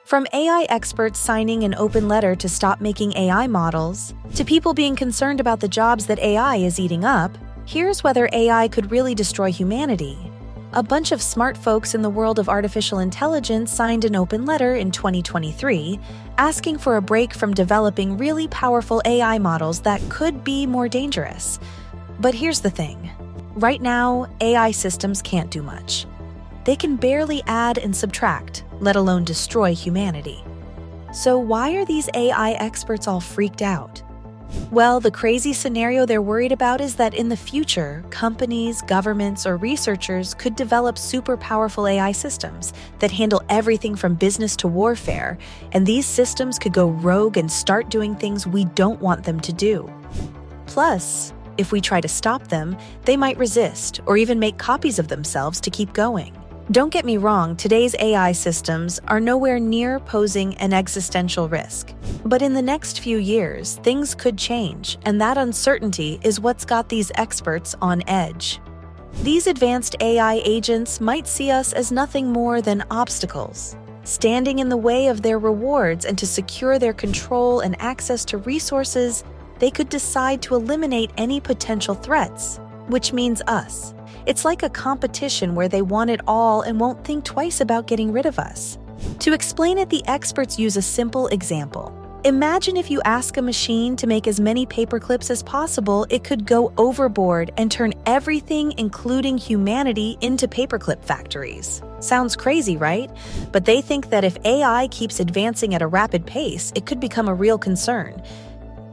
From AI experts signing an open letter to stop making AI models, to people being concerned about the jobs that AI is eating up, here's whether AI could really destroy humanity. A bunch of smart folks in the world of artificial intelligence signed an open letter in 2023 asking for a break from developing really powerful AI models that could be more dangerous. But here's the thing. Right now, AI systems can't do much. They can barely add and subtract, let alone destroy humanity. So why are these AI experts all freaked out? Well, the crazy scenario they're worried about is that in the future, companies, governments, or researchers could develop super powerful AI systems that handle everything from business to warfare, and these systems could go rogue and start doing things we don't want them to do. Plus, if we try to stop them, they might resist or even make copies of themselves to keep going. Don't get me wrong, today's AI systems are nowhere near posing an existential risk. But in the next few years, things could change, and that uncertainty is what's got these experts on edge. These advanced AI agents might see us as nothing more than obstacles, standing in the way of their rewards, and to secure their control and access to resources, they could decide to eliminate any potential threats, which means us. It's like a competition where they want it all and won't think twice about getting rid of us. To explain it, the experts use a simple example. Imagine if you ask a machine to make as many paper clips as possible, it could go overboard and turn everything, including humanity, into paperclip factories. Sounds crazy, right? But they think that if AI keeps advancing at a rapid pace, it could become a real concern.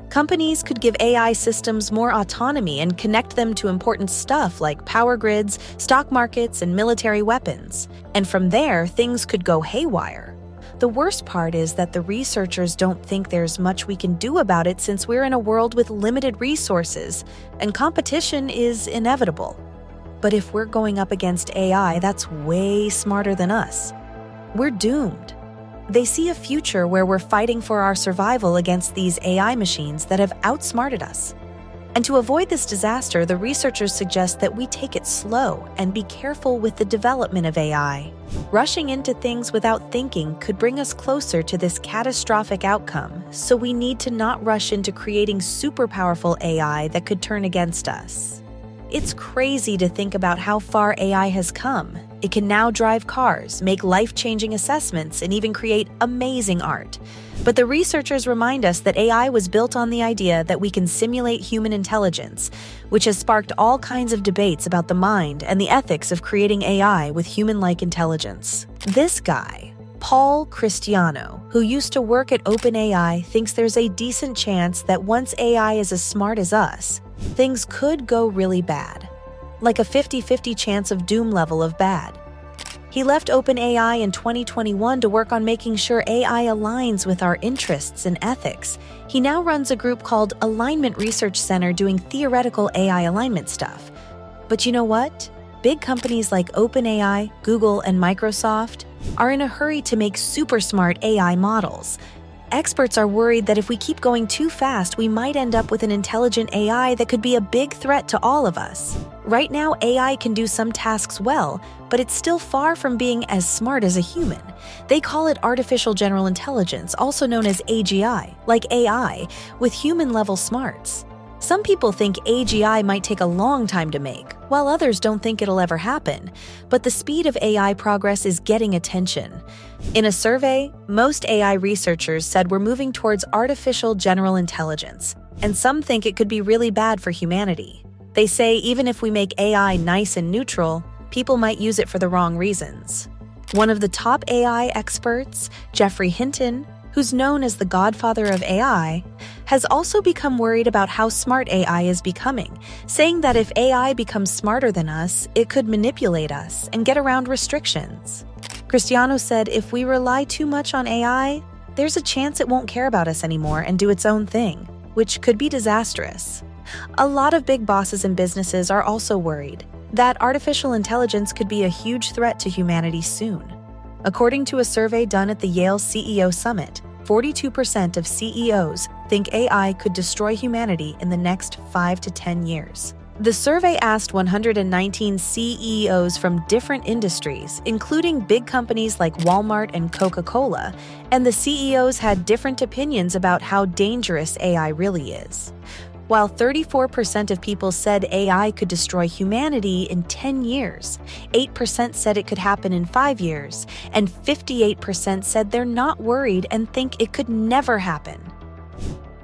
Companies could give AI systems more autonomy and connect them to important stuff like power grids, stock markets, and military weapons. And from there, things could go haywire. The worst part is that the researchers don't think there's much we can do about it since we're in a world with limited resources, and competition is inevitable. But if we're going up against AI that's way smarter than us, we're doomed. They see a future where we're fighting for our survival against these AI machines that have outsmarted us. And to avoid this disaster, the researchers suggest that we take it slow and be careful with the development of AI. Rushing into things without thinking could bring us closer to this catastrophic outcome, so we need to not rush into creating super powerful AI that could turn against us. It's crazy to think about how far AI has come. It can now drive cars, make life-changing assessments, and even create amazing art. But the researchers remind us that AI was built on the idea that we can simulate human intelligence, which has sparked all kinds of debates about the mind and the ethics of creating AI with human-like intelligence. This guy, Paul Christiano, who used to work at OpenAI, thinks there's a decent chance that once AI is as smart as us, things could go really bad. Like a 50-50 chance of doom level of bad. He left OpenAI in 2021 to work on making sure AI aligns with our interests and ethics. He now runs a group called Alignment Research Center doing theoretical AI alignment stuff. But you know what? Big companies like OpenAI, Google, and Microsoft are in a hurry to make super smart AI models. Experts are worried that if we keep going too fast, we might end up with an intelligent AI that could be a big threat to all of us. Right now, AI can do some tasks well, but it's still far from being as smart as a human. They call it artificial general intelligence, also known as AGI, like AI, with human-level smarts. Some people think AGI might take a long time to make, while others don't think it'll ever happen. But the speed of AI progress is getting attention. In a survey, most AI researchers said we're moving towards artificial general intelligence, and some think it could be really bad for humanity. They say even if we make AI nice and neutral, people might use it for the wrong reasons. One of the top AI experts, Geoffrey Hinton, who's known as the godfather of AI, has also become worried about how smart AI is becoming, saying that if AI becomes smarter than us, it could manipulate us and get around restrictions. Cristiano said if we rely too much on AI, there's a chance it won't care about us anymore and do its own thing, which could be disastrous. A lot of big bosses and businesses are also worried that artificial intelligence could be a huge threat to humanity soon. According to a survey done at the Yale CEO Summit, 42% of CEOs think AI could destroy humanity in the next 5 to 10 years. The survey asked 119 CEOs from different industries, including big companies like Walmart and Coca-Cola, and the CEOs had different opinions about how dangerous AI really is. While 34% of people said AI could destroy humanity in 10 years, 8% said it could happen in 5 years, and 58% said they're not worried and think it could never happen.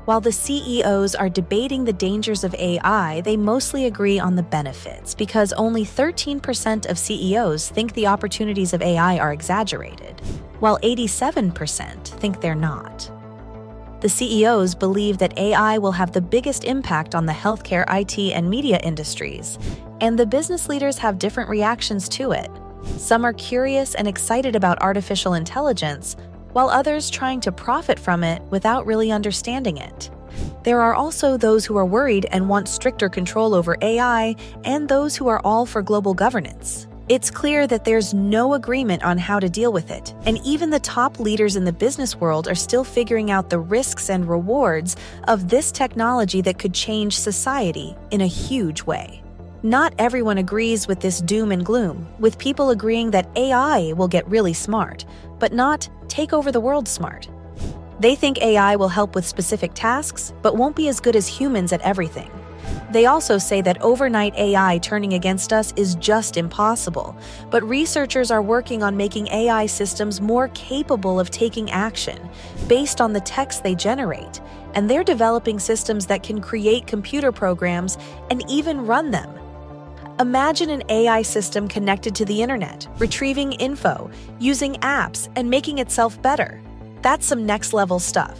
While the CEOs are debating the dangers of AI, they mostly agree on the benefits because only 13% of CEOs think the opportunities of AI are exaggerated, while 87% think they're not. The CEOs believe that AI will have the biggest impact on the healthcare, IT, and media industries, and the business leaders have different reactions to it. Some are curious and excited about artificial intelligence, while others trying to profit from it without really understanding it. There are also those who are worried and want stricter control over AI, and those who are all for global governance. It's clear that there's no agreement on how to deal with it, and even the top leaders in the business world are still figuring out the risks and rewards of this technology that could change society in a huge way. Not everyone agrees with this doom and gloom, with people agreeing that AI will get really smart, but not take over the world smart. They think AI will help with specific tasks, but won't be as good as humans at everything. They also say that overnight AI turning against us is just impossible, but researchers are working on making AI systems more capable of taking action based on the text they generate, and they're developing systems that can create computer programs and even run them. Imagine an AI system connected to the internet, retrieving info, using apps, and making itself better. That's some next-level stuff.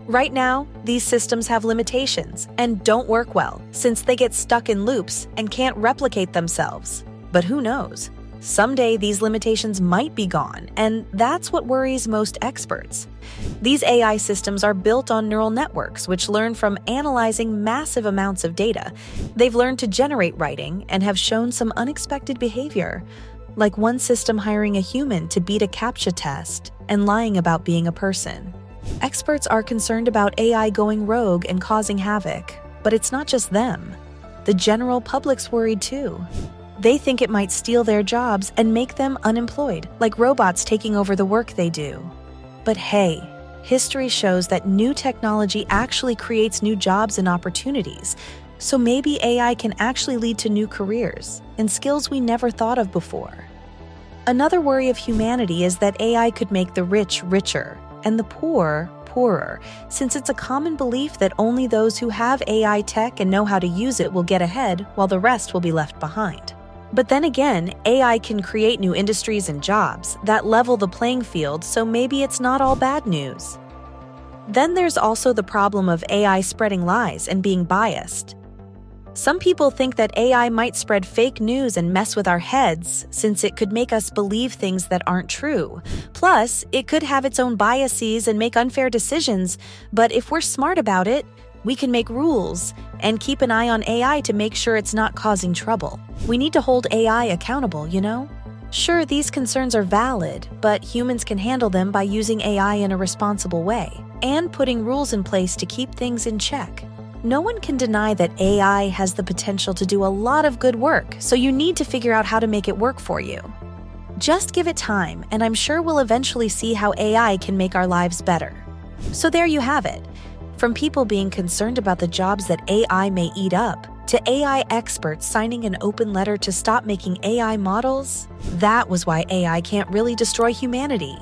Right now, these systems have limitations and don't work well since they get stuck in loops and can't replicate themselves. But who knows? Someday these limitations might be gone, and that's what worries most experts. These AI systems are built on neural networks, which learn from analyzing massive amounts of data. They've learned to generate writing and have shown some unexpected behavior, like one system hiring a human to beat a CAPTCHA test and lying about being a person. Experts are concerned about AI going rogue and causing havoc, but it's not just them. The general public's worried too. They think it might steal their jobs and make them unemployed, like robots taking over the work they do. But hey, history shows that new technology actually creates new jobs and opportunities, so maybe AI can actually lead to new careers and skills we never thought of before. Another worry of humanity is that AI could make the rich richer and the poor poorer, since it's a common belief that only those who have AI tech and know how to use it will get ahead, while the rest will be left behind. But then again, AI can create new industries and jobs that level the playing field, so maybe it's not all bad news. Then there's also the problem of AI spreading lies and being biased. Some people think that AI might spread fake news and mess with our heads, since it could make us believe things that aren't true. Plus, it could have its own biases and make unfair decisions, but if we're smart about it, we can make rules and keep an eye on AI to make sure it's not causing trouble. We need to hold AI accountable, you know? Sure, these concerns are valid, but humans can handle them by using AI in a responsible way and putting rules in place to keep things in check. No one can deny that AI has the potential to do a lot of good work, so you need to figure out how to make it work for you. Just give it time, and I'm sure we'll eventually see how AI can make our lives better. So there you have it. From people being concerned about the jobs that AI may eat up, to AI experts signing an open letter to stop making AI models, that was why AI can't really destroy humanity.